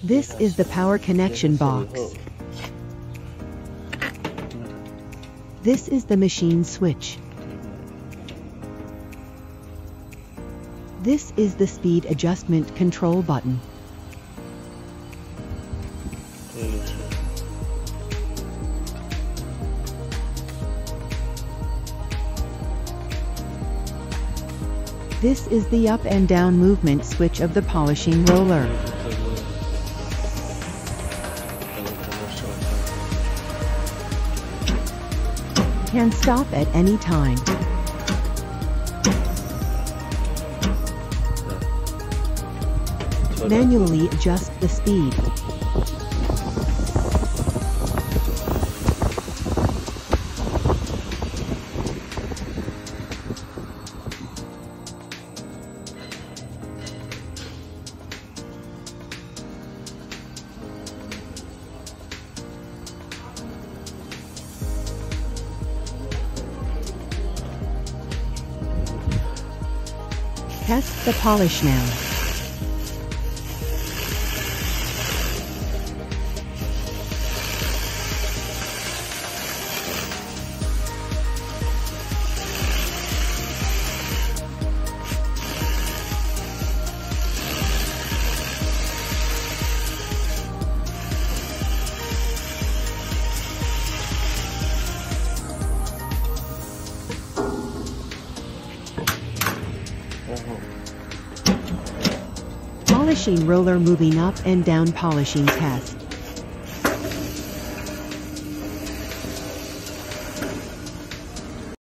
This is the power connection box. This is the machine switch. This is the speed adjustment control button. This is the up and down movement switch of the polishing roller. Can stop at any time. Manually adjust the speed. Test the polish now. Polishing roller moving up and down polishing test.